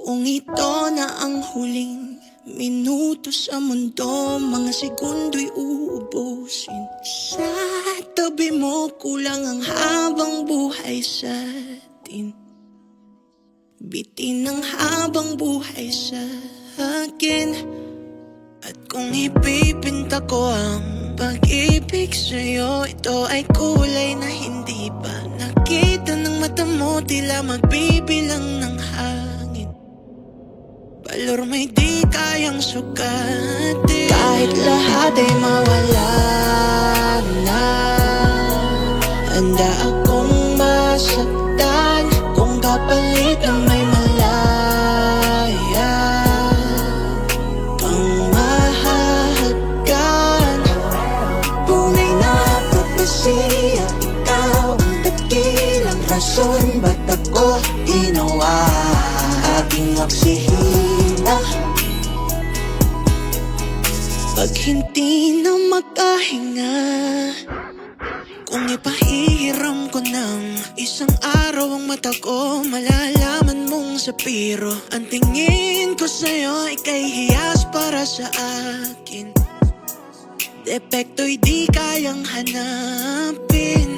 Kung ito na ang huling minuto sa mundo, mga segundo'y uubusin. Sa tabi mo, kulang ang habang buhay sa atin. Bitin ang habang buhay sa akin. At kung ipipinta ko ang pag-ibig sa'yo, ito ay kulay na hindi pa nakita ng mata mo. Tila magbibilang ng hangin, balor may di kayang sukatin. Kahit lahat ay mawala na, handa akong masaktan kung kapalit ng may malaya kang mahahagkan. Tunay na propesya, ikaw ang dakilang rason ba't ako ginawa. Aking oksihina, pag hindi na makahinga, kung ipahihiram ko ng isang araw ang mata ko, malalaman mong sapiro. Ang tingin ko sa'yo ay kahiyas para sa akin. Depekto'y di kayang hanapin.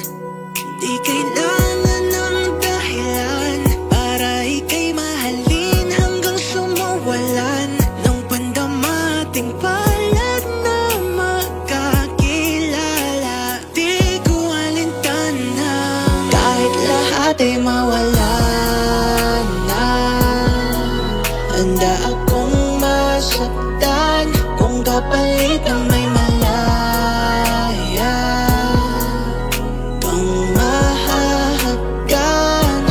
Di kailangan ng dahilan para ika'y mahalin hanggang sumuwalan ng pandamating palad na magkakilala. Di ko alintana kahit lahat ay mawala na, handa akong masaktan kung kapalit ng may malaya kang mahahagkan.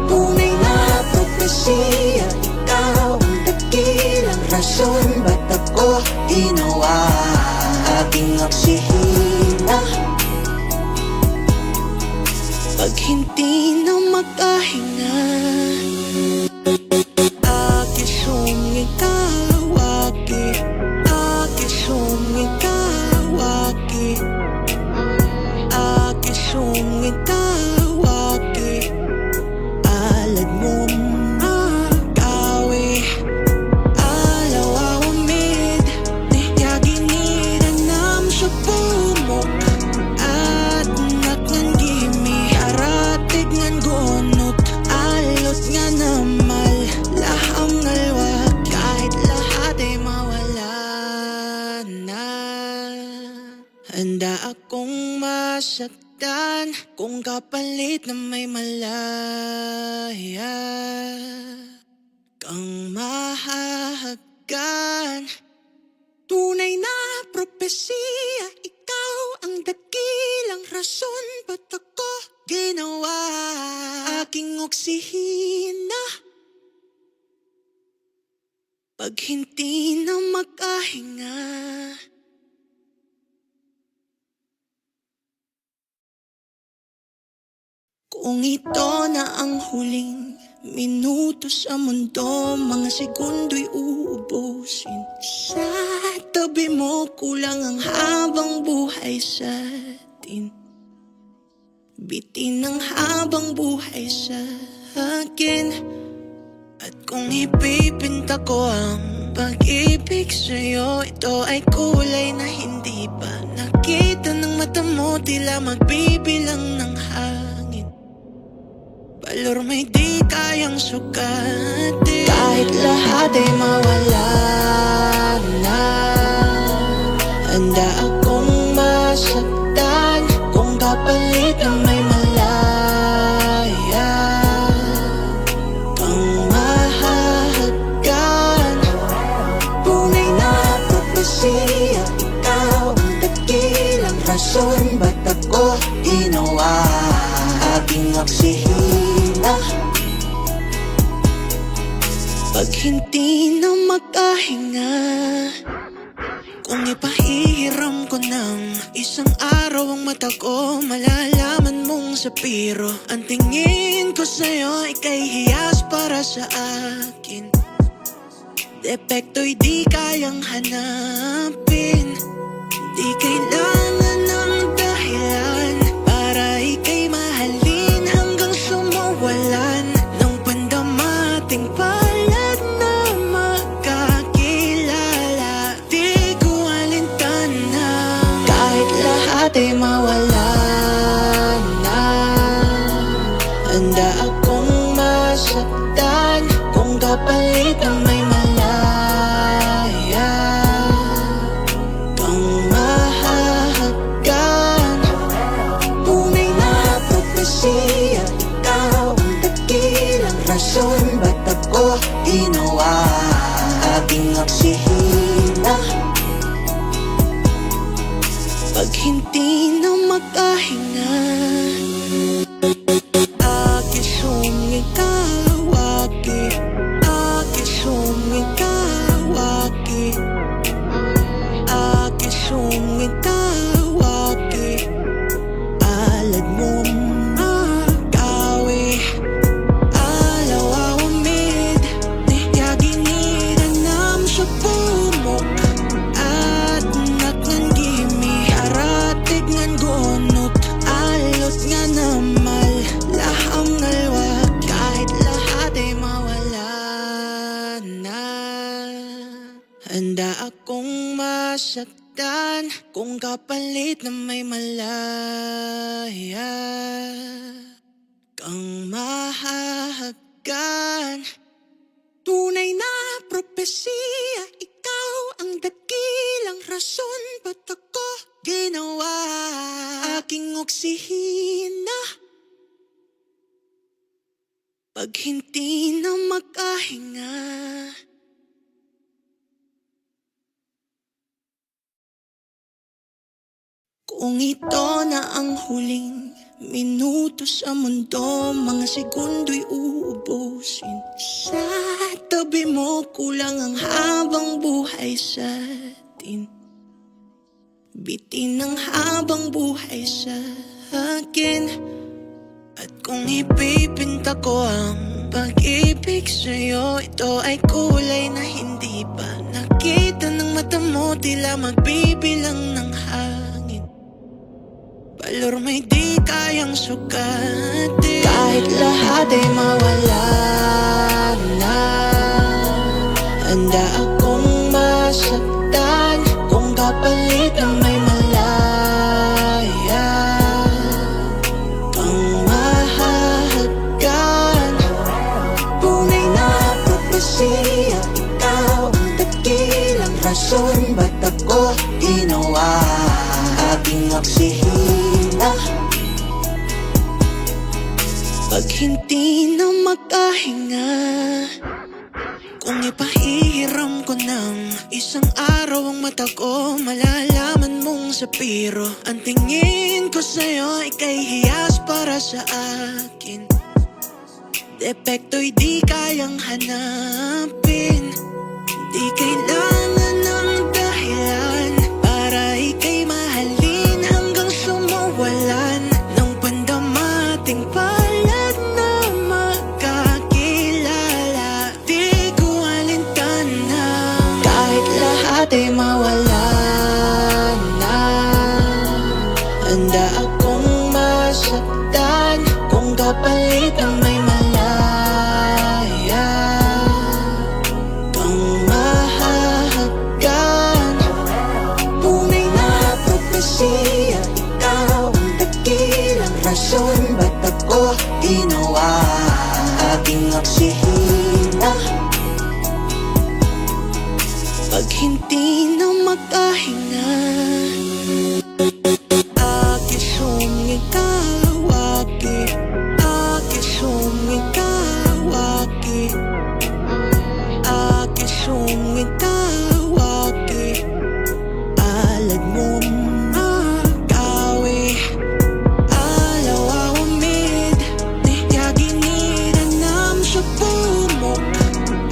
Tunay na propesya, ikaw ang dakilang rason ba't ako ginawa. Aking oksihina, pag hindi na makahinga, aking sumikawaki, aking sumikawaki, aking sumikawaki. Alad mo makawi, alaw awamid, niyaginiranam sa pumok. At naknan gimi, aratig ngan gunot, alot nga namal, laham ngalwag. Kahit lahat ay mawala na, handa akong masaktan kung kapalit na may malaya kang mahahagkan. Tunay na propesya, ikaw ang dakilang rason ba't ako ginawa. Aking oksihina, pag hindi na makahinga. Kung ito na ang huling minuto sa mundo, mga segundo'y uubusin. Sa tabi mo, kulang ang habang buhay sa atin. Bitin ang habang buhay sa akin. At kung ipipinta ko ang pag-ibig sa'yo, ito ay kulay na hindi pa nakita ng mata mo. Tila magbibilang ng hangin, balor may di kayang sukatin. Kahit lahat ay mawala na, handa akong masaktan kung kapalit ng may malaya kang mahahagkan. Tunay na propesya, ikaw ang dakilang rason ba't ako ginawa. Aking oksihina, pag hindi na makahinga, kung ipahihiram ko ng isang araw ang mata ko, malalaman mong sapiro. Ang tingin ko sa'yo ay kahiyas para sa akin. Depekto'y di kayang hanapin. Di kailangan ng dahilan para ika'y mahalin hanggang sumuwalan ng pandamating palad kapalit na may malaya kang mahahagkan. Tunay na propesya, ikaw ang dakilang rason ba't ako ginawa. Aking oksihina, pag hindi na makahinga. Aking sumikawaki, aking sumikawaki, aking sumikawaki. Alad mo makawi, alaw awamid, niyaginiranam sa pumok. At naknan gimi, aratig ngan gunot, alot nga namal, laham ngalwa, kahit lahat ay mawala na. Handa akong masaktan kung kapalit na may malaya kang mahahagkan. Tunay na propesya, ikaw ang dakilang rason ba't ako ginawa. Aking oksihina, pag hindi na makahinga. Kung ito na ang huling minuto sa mundo, mga segundo'y uubusin. Sa tabi mo kulang ang habang buhay sa atin. Bitin ang habang buhay sa akin. At kung ipipinta ko ang pag-ibig sa'yo, ito ay kulay na hindi pa nakita ng mata mo, tila magbibilang ng hangin. Balor may di kayang sukatin, kahit lahat ay mawala na. Handa akong masaktan kung kapalit na may malaya kang mahahagkan. Tunay na propesya, ikaw ang dakilang rason ba't ako ginawa. Aking oksihina, pag hindi na makahinga. Kung ipahihiram ko ng isang araw ang mata ko, malalaman mong sapiro ang tingin ko sa'yo, ika'y hiyas para sa akin. Depekto'y di kayang hanapin, di kailangan ng dahilan para ika'y mahalin hanggang sumuwalan ng pandamating palad na magkakilala. Di ko alintana, kahit lahat ay mawala na. Handa akong masaktan kung kapalit na may malaya kang mahahagkan. Tunay na propesya, ikaw ang dakilang rason ba't ako ginawa. Aking oksihina, pag hindi na makahinga. Aking sumikawaki, aking sumikawaki, aking sumikawaki. Alad mo makawi, alaw awamid, niyaginiranam sa pumok.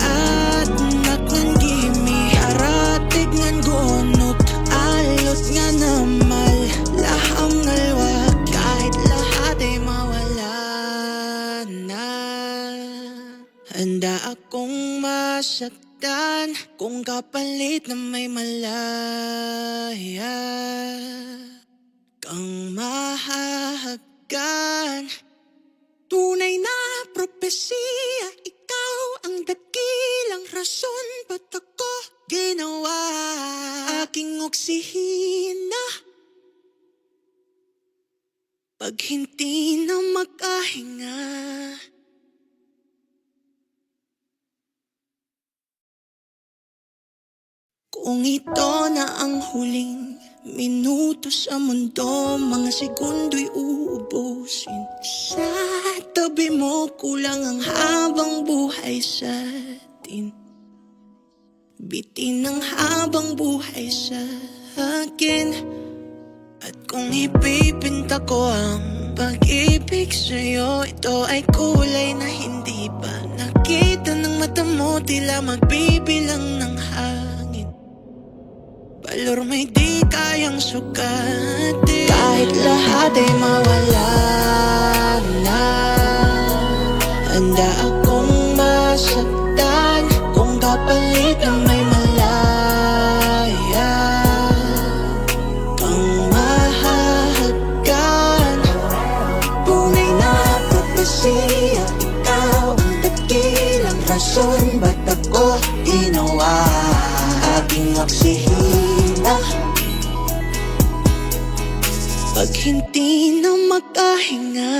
At naknan gimi, aratig ngan gunot, alot nga namal, laham ngalwa, kahit lahat ay mawala na. Handa akong masaktan kung kapalit na may malaya kang mahahagkan. Tunay na propesya, ikaw ang dakilang rason ba't ako ginawa. Aking oksihina, pag hindi na makahinga. Kung ito na ang huling minuto sa mundo, mga segundo'y uubusin. Sa tabi mo kulang ang habang buhay sa atin. Bitin ang habang buhay sa akin. At kung ipipinta ko ang pag-ibig sa'yo, ito ay kulay na hindi pa nakita ng mata mo. Tila magbibilang ng hangin, balor may di kayang sukatin. Kahit lahat ay mawala na, handa akong masaktan kung kapalit ng may malaya kang mahahagkan. Tunay na propesya, ikaw ang dakilang rason ba't ako ginawa. Aking oksihina, pag hindi na makahinga,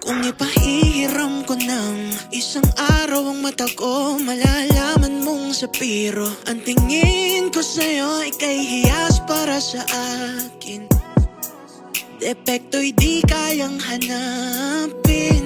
kung ipahihiram ko ng isang araw ang mata ko, malalaman mong sapiro ang tingin ko sa'yo ay kahihiyas para sa akin. Depekto'y di kayang hanapin,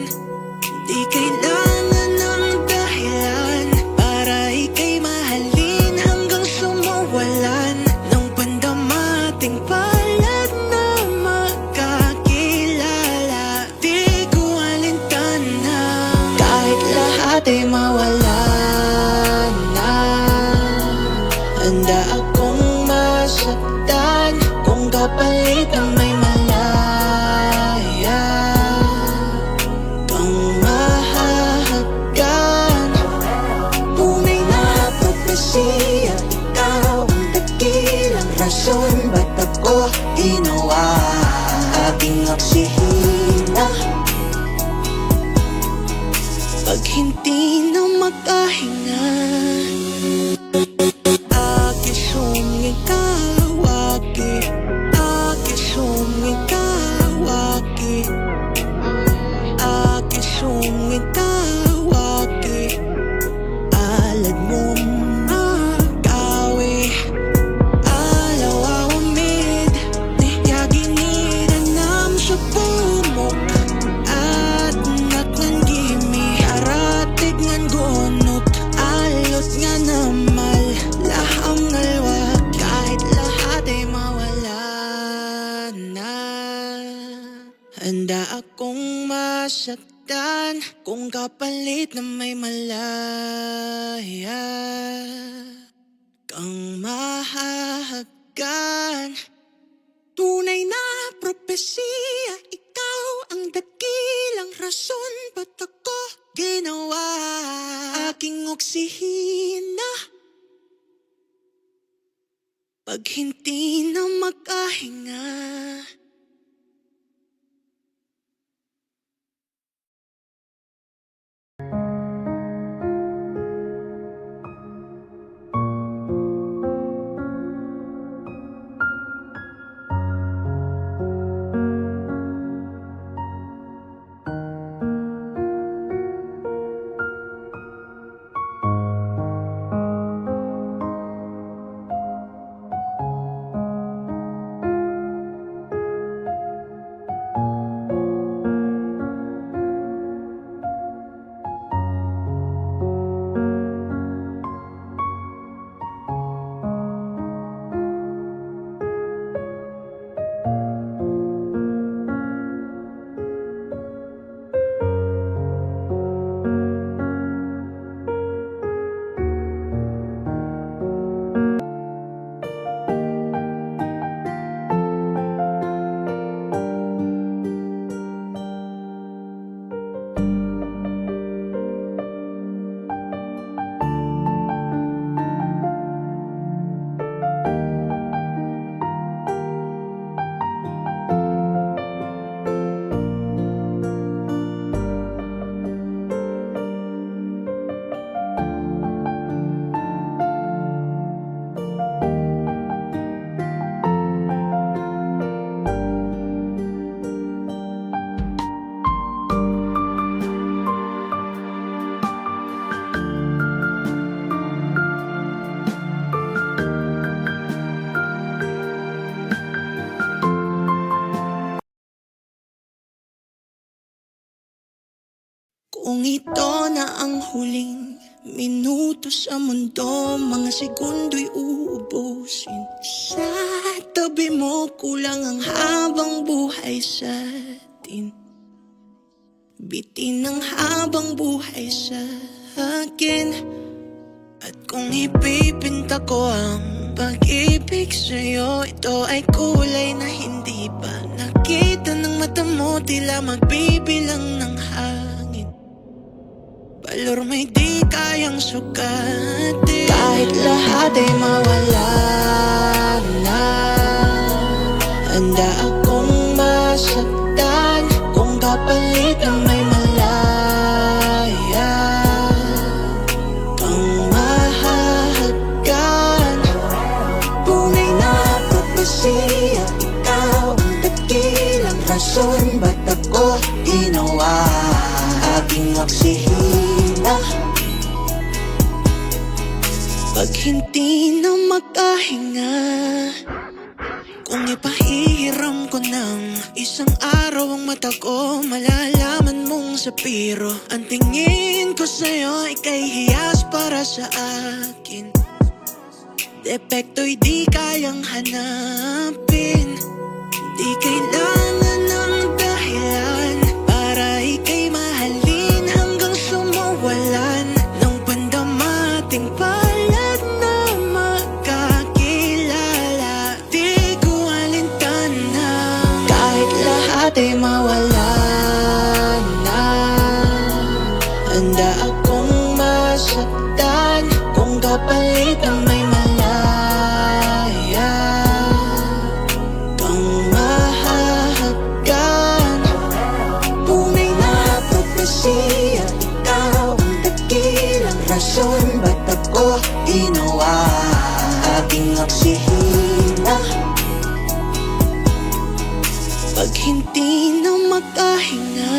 di kailangan ng dahilan para ika'y mahalin hanggang sumawalan ng pandamating palad na magkakilala. Di ko alintana kahit lahat ay mawala na, handa akong masaktan kung kapalit ng may malaya kang mahahagkan. Tunay na propesya, ikaw ang dakilang rason ba't ako ginawa. Aking oksihina, pag hindi na makahinga, aking sumikawaki, aking sumikawaki, aking sumikawaki. Alad mo makawi, alaw awamid, niyaginiranam sa pumok at naknan gimi, aratig ngan gunot, alot nga namal, laham nalwag. Kahit lahat ay mawala na, handa akong masaktan kung kapalit na may malaya kang mahahagkan. Tunay na propesya, ikaw ang dakilang rason ba't ako ginawa. Aking oksihina, pag hindi na makahinga. Kung ito na ang huling minuto sa mundo, mga segundo'y uubusin. Sa tabi mo kulang ang habang buhay sa atin. Bitin ang habang buhay sa akin. At kung ipipinta ko ang pag-ibig sa'yo, ito ay kulay na hindi pa nakita ng mata mo. Tila magbibilang ng hangin, balor may di kayang sukatin. Kahit lahat ay mawala na, handa akong masaktan kung kapalit ng may malaya kang mahahagkan. Tunay na propesya, ikaw ang dakilang rason ba't ako ginawa. Aking oksihina, pag hindi na makahinga, kung ipahihiram ko ng isang araw ang mata ko, malalaman mong sapiro ang tingin ko sa'yo, ika'y hiyas para sa akin. Depekto'y di kayang hanapin, di kailangan ng dahilan para ika'y mahalin hanggang sumuwalan ng pandamating palad na magkakilala. Di ko alintana kahit lahat ay mawala na, handa akong masaktan kung kapalit ng may malaya kang mahahagkan. Tunay na propesya, ikaw ang dakilang rason ba't ako ginawa. Aking oksihina, pag hindi na makahinga,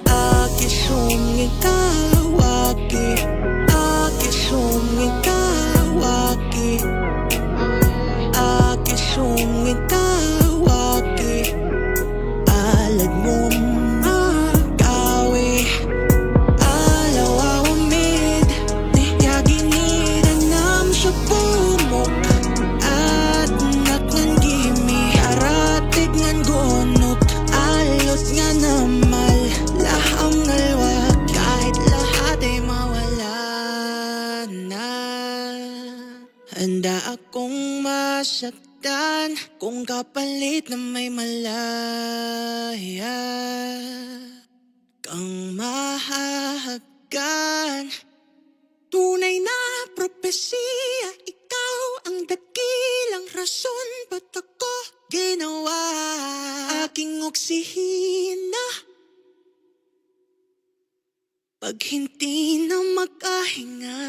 aking sumikawaki, aking sumikawaki, aking sumikawaki. Alad mo makawi, alaw awamid, niyaginiranam sa pumok at naknangimi, aratig ngan gunot, alot nga namal, laham nalwag. Kahit lahat ay mawala na, handa akong masaktan kung kapalit na may malaya kang mahahagkan. Tunay na propesya, ikaw ang dakilang rason ba't ako ginawa. Aking oksihina, pag hindi na makahinga.